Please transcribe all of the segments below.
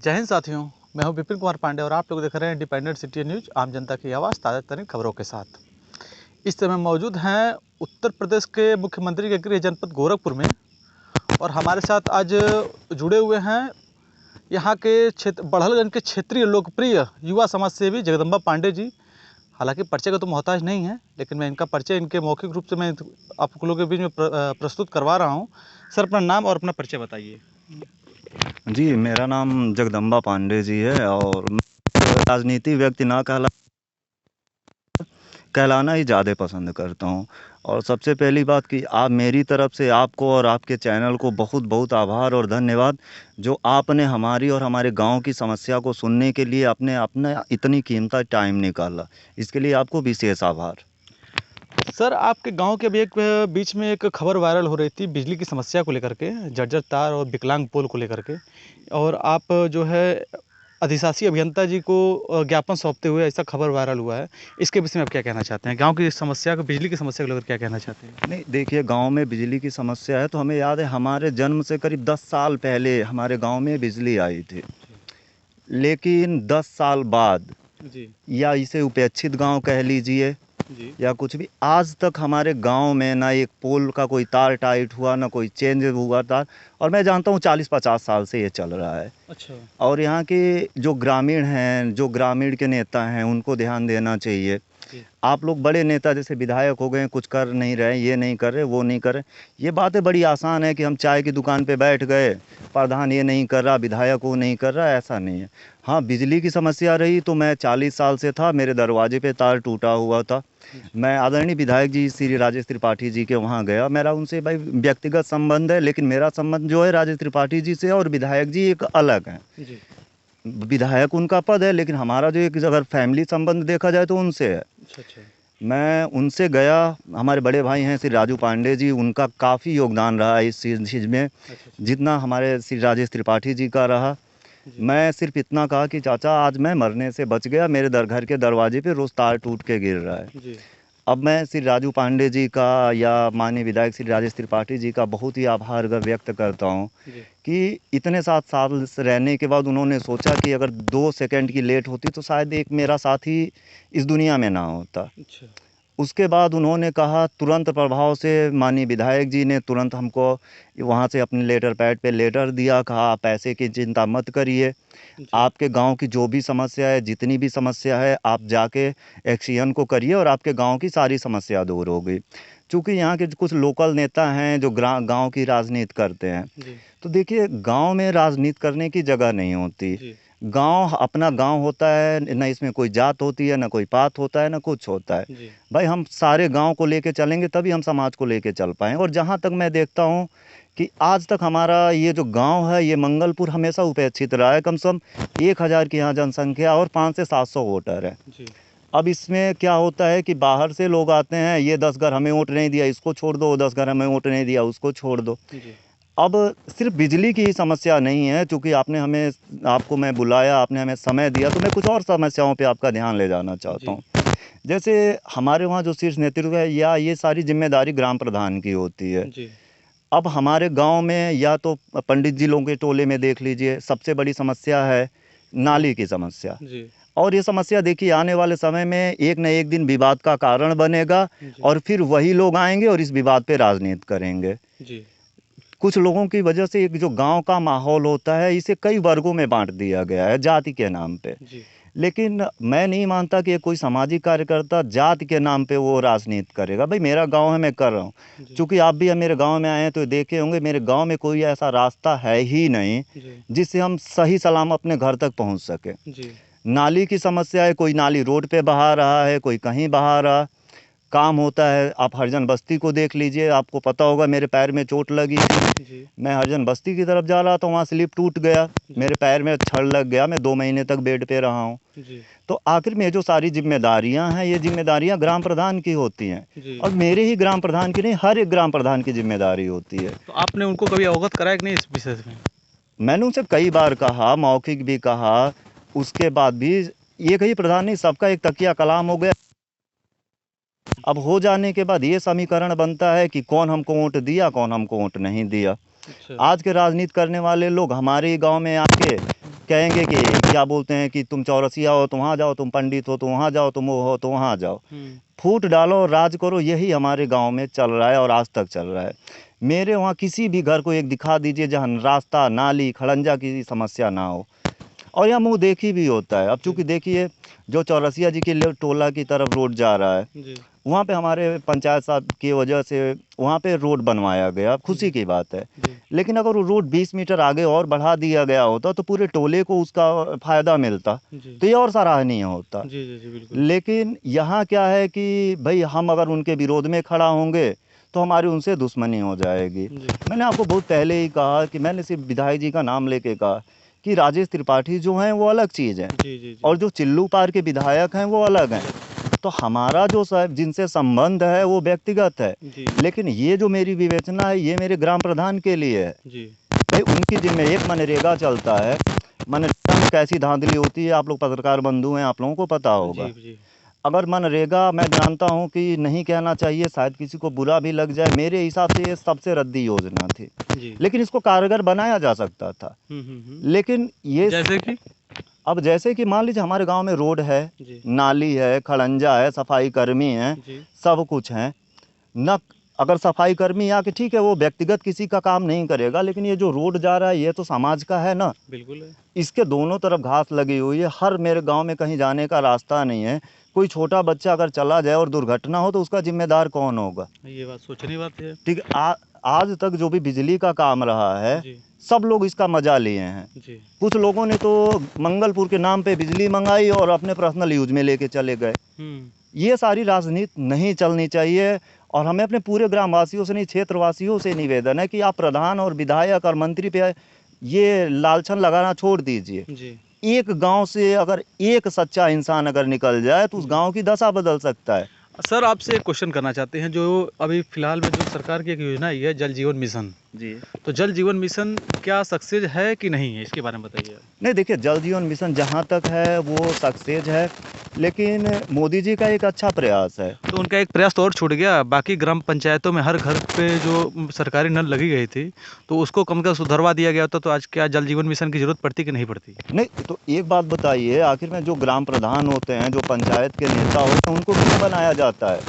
जय हिंद साथियों, मैं हूं विपिन कुमार पांडे और आप लोग देख रहे हैं इंडिपेंडेंट सिटी न्यूज, आम जनता की आवाज़, ताज़ा तरीन खबरों के साथ। इस समय मौजूद हैं उत्तर प्रदेश के मुख्यमंत्री के गृह जनपद गोरखपुर में और हमारे साथ आज जुड़े हुए हैं यहाँ के क्षेत्र बड़हलगंज के क्षेत्रीय लोकप्रिय युवा समाज सेवी जगदम्बा पांडे जी। हालांकि परिचय का तो मोहताज नहीं है, लेकिन मैं इनका परिचय इनके मौखिक रूप से मैं आप लोगों के बीच में प्रस्तुत करवा रहा हूँ। सर, अपना नाम और अपना परिचय बताइए। जी, मेरा नाम जगदम्बा पांडे जी है और मैं राजनीति व्यक्ति ना कहलाना ही ज़्यादा पसंद करता हूँ। और सबसे पहली बात कि आप मेरी तरफ से आपको और आपके चैनल को बहुत बहुत आभार और धन्यवाद, जो आपने हमारी और हमारे गांव की समस्या को सुनने के लिए अपना इतनी कीमती टाइम निकाला। इसके लिए आपको विशेष आभार। सर, आपके गांव के भी एक बीच में एक खबर वायरल हो रही थी बिजली की समस्या को लेकर के, जर्जर तार और विकलांग पोल को लेकर के, और आप जो है अधिशासी अभियंता जी को ज्ञापन सौंपते हुए ऐसा खबर वायरल हुआ है। इसके विषय में आप क्या कहना चाहते हैं? गांव की समस्या को, बिजली की समस्या को लेकर क्या कहना चाहते हैं? नहीं, देखिए, गांव में बिजली की समस्या है तो हमें याद है हमारे जन्म से करीब 10 साल पहले हमारे गांव में बिजली आई थी। लेकिन 10 साल बाद, जी या इसे उपेक्षित गांव कह लीजिए जी या कुछ भी, आज तक हमारे गांव में ना एक पोल का कोई तार टाइट हुआ, ना कोई चेंज हुआ तार। और मैं जानता हूँ 40-50 साल से ये चल रहा है। अच्छा। और यहाँ के जो ग्रामीण हैं, जो ग्रामीण के नेता हैं, उनको ध्यान देना चाहिए। जी आप लोग बड़े नेता जैसे विधायक हो गए, कुछ कर नहीं रहे, ये नहीं कर रहे, वो नहीं कर रहे। ये बातें बड़ी आसान है कि हम चाय की दुकान पे बैठ गए, प्रधान ये नहीं कर रहा, विधायक वो नहीं कर रहा, ऐसा नहीं है। हाँ, बिजली की समस्या रही तो मैं 40 साल से था, मेरे दरवाजे पे तार टूटा हुआ था। मैं आदरणीय विधायक जी श्री राजेश त्रिपाठी जी के वहाँ गया। मेरा उनसे भाई व्यक्तिगत संबंध है, लेकिन मेरा संबंध जो है राजेश त्रिपाठी जी से और विधायक जी एक अलग हैं। जी। विधायक उनका पद है, लेकिन हमारा जो एक अगर फैमिली संबंध देखा जाए तो उनसे है। अच्छा अच्छा। मैं उनसे गया। हमारे बड़े भाई हैं श्री राजू पांडे जी, उनका काफ़ी योगदान रहा इस चीज़ में, अच्छा अच्छा। जितना हमारे श्री राजेश त्रिपाठी जी का रहा। जी मैं सिर्फ इतना कहा कि चाचा आज मैं मरने से बच गया, मेरे घर के दरवाजे पे रोज़ तार टूट के गिर रहा है। जी अब मैं श्री राजू पांडे जी का या माननीय विधायक श्री राजेश त्रिपाठी जी का बहुत ही आभार व्यक्त करता हूँ जी। कि इतने 7 साल से रहने के बाद उन्होंने सोचा कि अगर 2 सेकंड की लेट होती तो शायद एक मेरा साथी इस दुनिया में ना होता। अच्छा। उसके बाद उन्होंने कहा, तुरंत प्रभाव से माननीय विधायक जी ने तुरंत हमको वहाँ से अपने लेटर पैड पे लेटर दिया, कहा आप पैसे की चिंता मत करिए, जी आपके गांव की जो भी समस्या है, जितनी भी समस्या है, आप जाके एक्शन को करिए और आपके गांव की सारी समस्या दूर होगी। चूँकि यहाँ के कुछ लोकल नेता हैं जो गांव की राजनीति करते हैं, जी तो देखिए, गांव में राजनीति करने की जगह नहीं होती। जी। गांव अपना गांव होता है, न इसमें कोई जात होती है, न कोई पात होता है, न कुछ होता है। जी भाई, हम सारे गांव को लेके चलेंगे तभी हम समाज को लेके चल पाएँ। और जहाँ तक मैं देखता हूँ कि आज तक हमारा ये जो गांव है, ये मंगलपुर हमेशा उपेक्षित रहा है। कम से कम 1000 की यहाँ जनसंख्या और 500 से 700 वोटर है। जी अब इसमें क्या होता है कि बाहर से लोग आते हैं, ये 10 घर हमें वोट नहीं दिया, इसको छोड़ दो, 10 घर हमें वोट नहीं दिया, उसको छोड़ दो। जी। अब सिर्फ बिजली की ही समस्या नहीं है, चूँकि आपको मैं बुलाया, आपने हमें समय दिया, तो मैं कुछ और समस्याओं पे आपका ध्यान ले जाना चाहता जी हूँ। जैसे हमारे वहाँ जो शीर्ष नेतृत्व है, या ये सारी जिम्मेदारी ग्राम प्रधान की होती है। जी अब हमारे गांव में या तो पंडित जी लोगों के टोले में देख लीजिए, सबसे बड़ी समस्या है नाली की समस्या। जी और ये समस्या देखिए, आने वाले समय में एक न एक दिन विवाद का कारण बनेगा जी और फिर वही लोग आएंगे और इस विवाद पे राजनीति करेंगे। जी कुछ लोगों की वजह से एक जो गांव का माहौल होता है, इसे कई वर्गों में बांट दिया गया है जाति के नाम पे। जी लेकिन मैं नहीं मानता कि कोई सामाजिक कार्यकर्ता जाति के नाम पे वो राजनीति करेगा। भाई, मेरा गांव है, मैं कर रहा हूँ। जी चूँकि आप भी अब मेरे गांव में आए हैं तो देखे होंगे, मेरे गांव में कोई ऐसा रास्ता है ही नहीं जी जिससे हम सही सलामत अपने घर तक पहुंच सके। जी नाली की समस्या है, कोई नाली रोड पे बहा रहा है, कोई कहीं बहा रहा। काम होता है, आप हरिजन बस्ती को देख लीजिए, आपको पता होगा मेरे पैर में चोट लगी थी। जी मैं हरिजन बस्ती की तरफ जा रहा था, वहाँ स्लिप टूट गया, जी मेरे पैर में छड़ लग गया, मैं 2 महीने तक बेड पे रहा हूँ। जी तो आखिर में जो सारी जिम्मेदारियां हैं, ये जिम्मेदारियां ग्राम प्रधान की होती हैं। जी। और मेरे ही ग्राम प्रधान की नहीं, हर एक ग्राम प्रधान की जिम्मेदारी होती है। तो आपने उनको कभी अवगत कराया कि नहीं इस विषय में? मैंने उनसे कई बार कहा, मौखिक भी कहा, उसके बाद भी एक ही प्रधान नहीं, सबका एक तकिया कलाम हो गया। अब हो जाने के बाद ये समीकरण बनता है कि कौन हमको वोट दिया, कौन हमको वोट नहीं दिया। अच्छा। आज के राजनीति करने वाले लोग हमारे गांव में आके कहेंगे कि क्या बोलते हैं कि तुम चौरसिया हो तो वहाँ जाओ, तुम पंडित हो तो वहाँ जाओ, तुम वो हो तो वहाँ जाओ। फूट डालो और राज करो, यही हमारे गांव में चल रहा है और आज तक चल रहा है। मेरे वहाँ किसी भी घर को एक दिखा दीजिए जहाँ रास्ता, नाली, खड़ंजा की समस्या ना हो। और यहाँ मुँह देखी भी होता है। अब चूँकि देखिए, जो चौरसिया जी के टोला की तरफ रोड जा रहा है, जी वहाँ पे हमारे पंचायत साहब की वजह से वहाँ पे रोड बनवाया गया, खुशी की बात है। जी लेकिन अगर वो रोड 20 मीटर आगे और बढ़ा दिया गया होता तो पूरे टोले को उसका फ़ायदा मिलता, जी तो ये और सराहनीय होता। जी जी जी बिल्कुल। लेकिन यहाँ क्या है कि भाई हम अगर उनके विरोध में खड़ा होंगे तो हमारी उनसे दुश्मनी हो जाएगी। जी मैंने आपको बहुत पहले ही कहा कि मैंने सिर्फ विधायक जी का नाम लेके कहा कि राजेश त्रिपाठी जो हैं वो अलग चीज़ है, जी जी और जो चिल्लू पार के विधायक हैं वो अलग हैं। तो हमारा जो साहब जिनसे संबंध है वो व्यक्तिगत है, जी लेकिन ये जो मेरी विवेचना है ये मेरे ग्राम प्रधान के लिए है। जी भाई उनकी जिम्मे एक मनरेगा चलता है, मनरेगा में कैसी धांधली होती है, आप लोग पत्रकार बंधु हैं, आप लोगों को पता होगा। जी जी अगर मनरेगा, मैं जानता हूँ कि नहीं कहना चाहिए, शायद किसी को बुरा भी लग जाए, मेरे हिसाब से ये सबसे रद्दी योजना थी, जी लेकिन इसको कारगर बनाया जा सकता था। लेकिन ये जैसे कि अब जैसे कि मान लीजिए हमारे गांव में रोड है, जी नाली है, खड़ंजा है, सफाई कर्मी है, जी सब कुछ है न। अगर सफाई कर्मी आके, ठीक है, वो व्यक्तिगत किसी का काम नहीं करेगा, लेकिन ये जो रोड जा रहा है ये तो समाज का है ना। बिल्कुल है। इसके दोनों तरफ घास लगी हुई है, हर मेरे गांव में कहीं जाने का रास्ता नहीं है। कोई छोटा बच्चा अगर चला जाए और दुर्घटना हो तो उसका जिम्मेदार कौन होगा? ये बात सोचने की बात है। ठीक है, आज तक जो भी बिजली का काम रहा है, जी सब लोग इसका मजा लिए हैं। जी कुछ लोगों ने तो मंगलपुर के नाम पे बिजली मंगाई और अपने पर्सनल यूज में लेके चले गए। ये सारी राजनीति नहीं चलनी चाहिए। और हमें अपने पूरे ग्रामवासियों से नहीं, क्षेत्रवासियों से निवेदन है कि आप प्रधान और विधायक और मंत्री पे ये लालछन लगाना छोड़ दीजिए। जी एक गांव से अगर एक सच्चा इंसान अगर निकल जाए तो उस गांव की दशा बदल सकता है। सर, आपसे एक क्वेश्चन करना चाहते हैं। जो अभी फिलहाल में जो सरकार की एक योजना आई है, जल जीवन मिशन, जी, तो जल जीवन मिशन क्या सक्सेस है कि नहीं है, इसके बारे में बताइए। नहीं देखिए, जल जीवन मिशन जहाँ तक है वो सक्सेस है, लेकिन मोदी जी का एक अच्छा प्रयास है। तो उनका एक प्रयास तो और छूट गया, बाकी ग्राम पंचायतों में हर घर पे जो सरकारी नल लगी गई थी, तो उसको कम कर सुधरवा दिया गया होता, तो आज क्या जल जीवन मिशन की जरूरत पड़ती कि नहीं पड़ती? नहीं तो एक बात बताइए, आखिर में जो ग्राम प्रधान होते हैं, जो पंचायत के नेता होते हैं, उनको क्यों बनाया जाता है?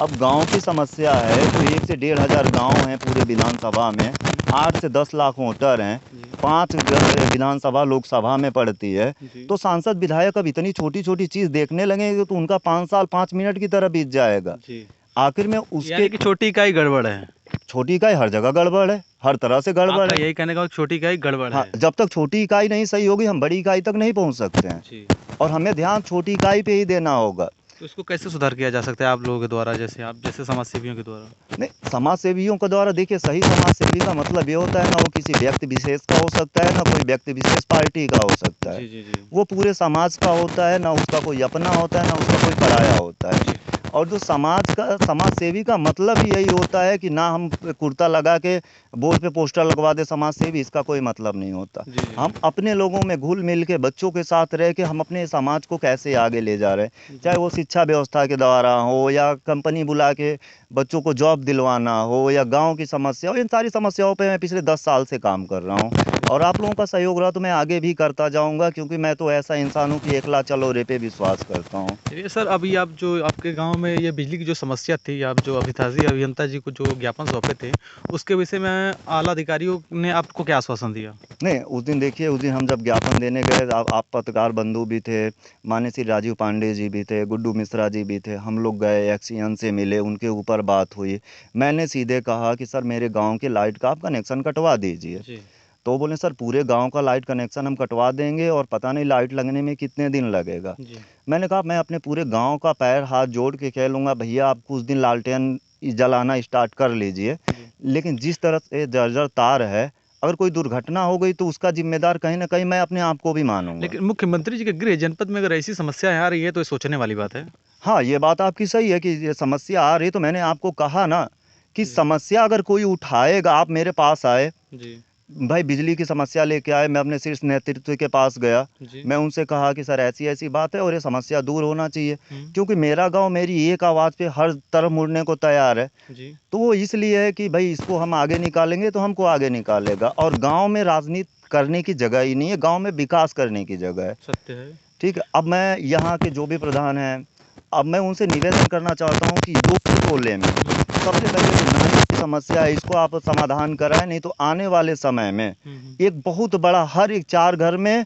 अब गांव की समस्या है तो 1 से 1,500 गांव हैं पूरे विधानसभा में, 8 से 10 लाख वोटर हैं, 5 विधानसभा लोकसभा में पड़ती है। जी तो सांसद विधायक अब इतनी छोटी छोटी चीज़ देखने लगेंगे तो उनका 5 साल 5 मिनट की तरह बीत जाएगा। जी आखिर में यानी उसके कि छोटी इकाई गड़बड़ है। छोटी इकाई हर जगह गड़बड़ है, हर तरह से गड़बड़ आपका है। यही कहने का छोटी इकाई गड़बड़ हाँ, है। जब तक छोटी इकाई नहीं सही होगी हम बड़ी इकाई तक नहीं पहुंच सकते हैं। जी, और हमें ध्यान छोटी इकाई पे ही देना होगा। तो इसको कैसे सुधार किया जा सकता है आप लोगों के द्वारा, जैसे आप जैसे समाज सेवियों के द्वारा? नहीं, समाज सेवियों के द्वारा देखिए, सही समाज सेवी का मतलब ये होता है ना वो किसी व्यक्ति विशेष का हो सकता है, ना कोई व्यक्ति विशेष पार्टी का हो सकता है। जी जी जी वो पूरे समाज का होता है, ना उसका कोई अपना होता है, ना उसका कोई पराया होता है। और जो समाज सेवी का मतलब ही यही होता है कि ना हम कुर्ता लगा के बोर्ड पे पोस्टर लगवा दे समाज सेवी, इसका कोई मतलब नहीं होता। जी जी हम अपने लोगों में घुल मिल के बच्चों के साथ रह के हम अपने समाज को कैसे आगे ले जा रहे हैं, चाहे वो शिक्षा व्यवस्था के द्वारा हो, या कंपनी बुला के बच्चों को जॉब दिलवाना हो, या गांव की समस्या हो, इन सारी समस्याओं पे मैं पिछले 10 साल से काम कर रहा हूँ। और आप लोगों का सहयोग रहा तो मैं आगे भी करता जाऊंगा, क्योंकि मैं तो ऐसा इंसान हूँ कि एकला चलो रे पे विश्वास करता हूँ। चलिए सर, अभी आप जो आपके गांव में ये बिजली की जो समस्या थी, आप जो अभिताजी अभियंता जी को जो ज्ञापन सौंपे थे, उसके विषय में आला अधिकारियों ने आपको क्या आश्वासन दिया? नहीं, उस दिन देखिए, उस दिन हम जब ज्ञापन देने गए, आप पत्रकार बंधु भी थे, माननीय श्री राजीव पांडे जी भी थे, गुड्डू मिश्रा जी भी थे, हम लोग गए, एक्सीएन से मिले, उनके ऊपर बात हुई। मैंने सीधे कहा कि सर मेरे गांव के लाइट का आप कनेक्शन कटवा दीजिए। जी तो बोले सर पूरे गांव का लाइट कनेक्शन हम कटवा देंगे और पता नहीं लाइट लगने में कितने दिन लगेगा। जी मैंने कहा मैं अपने पूरे गांव का पैर हाथ जोड़ के कह लूँगा, भैया आप कुछ दिन लालटेन जलाना स्टार्ट कर लीजिए, जी लेकिन जिस तरह से जर्जर तार है, अगर कोई दुर्घटना हो गई तो उसका जिम्मेदार कहीं ना कहीं मैं अपने आप को भी मानूंगा। लेकिन मुख्यमंत्री जी के गृह जनपद में अगर ऐसी समस्याएं आ रही है तो ये सोचने वाली बात है। हाँ, ये बात आपकी सही है कि ये समस्या आ रही, तो मैंने आपको कहा ना कि जी समस्या अगर कोई उठाएगा, आप मेरे पास आए, जी भाई बिजली की समस्या लेके आए, मैं अपने शीर्ष नेतृत्व के पास गया, जी मैं उनसे कहा कि सर ऐसी ऐसी बात है और ये समस्या दूर होना चाहिए, हम्म, क्योंकि मेरा गांव मेरी एक आवाज़ पे हर तरफ मुड़ने को तैयार है। जी तो वो इसलिए है कि भाई इसको हम आगे निकालेंगे तो हमको आगे निकालेगा। और गांव में राजनीति करने की जगह ही नहीं है, गांव में विकास करने की जगह है। सत्य है। ठीक है, अब मैं यहाँ के जो भी प्रधान हैं, अब मैं उनसे निवेदन करना चाहता हूँ कि योग्य टोले में सबसे पहले जो नाली की समस्या है इसको आप समाधान कराएं, नहीं तो आने वाले समय में एक बहुत बड़ा, हर एक 4 घर में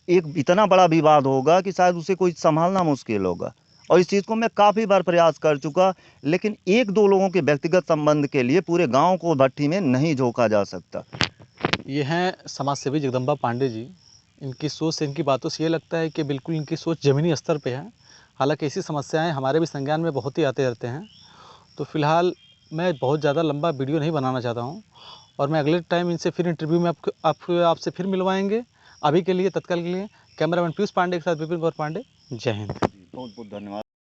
एक इतना बड़ा विवाद होगा कि शायद उसे कोई संभालना मुश्किल होगा। और इस चीज़ को मैं काफ़ी बार प्रयास कर चुका, लेकिन 1-2 लोगों के व्यक्तिगत संबंध के लिए पूरे गांव को भट्ठी में नहीं झोंका जा सकता। ये हैं समाज सेवी जगदम्बा पांडे जी। इनकी सोच से, इनकी बातों से ये लगता है कि बिल्कुल इनकी सोच ज़मीनी स्तर पे है। हालांकि ऐसी समस्याएं हमारे भी संज्ञान में बहुत ही आते रहते हैं। तो फिलहाल मैं बहुत ज़्यादा लंबा वीडियो नहीं बनाना चाहता हूँ, और मैं अगले टाइम इनसे फिर इंटरव्यू में आपसे फिर मिलवाएंगे। अभी के लिए, तत्काल के लिए, कैमरामैन पीयूष पांडे के साथ विपिन कुमार पांडे। जय हिंद। बहुत बहुत धन्यवाद।